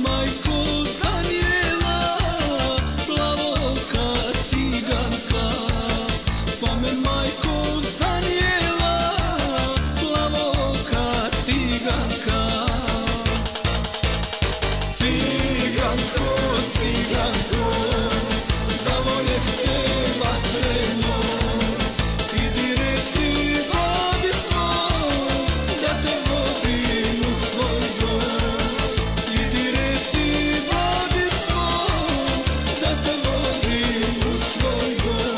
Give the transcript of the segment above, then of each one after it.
majko zanijela, plavoka ciganka. Pa me majko zanijela, plavoka ciganka. Ciganko, ciganko, zavoljeh te vatreno. Idi reci babi svoj, da te vodim u svoj dom. Idi reci babi svoj, da te vodim u svoj dom.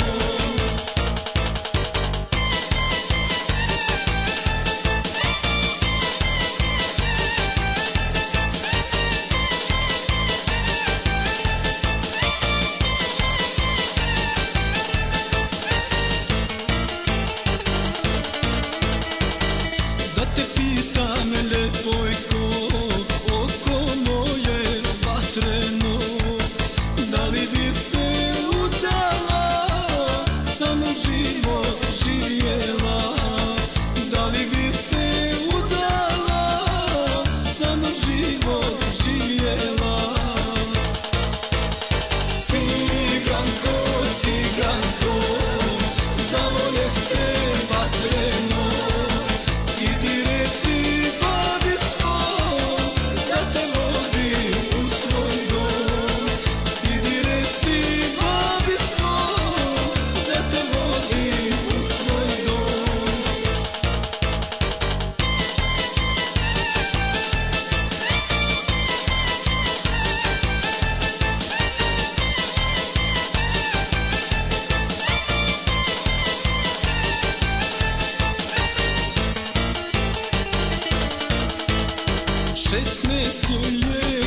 Da te pitam, ljepojko, oko moje vatreno, da li bi se udala, samo život živjela? Da li bi se udala, samo život živjela? Ciganko, ciganko, zavoljeh te vatreno. Idi reci babi svoj, da te vodim u svoj dom. Idi reci babi svoj, da te vodim u svoj dom. Šesnaest je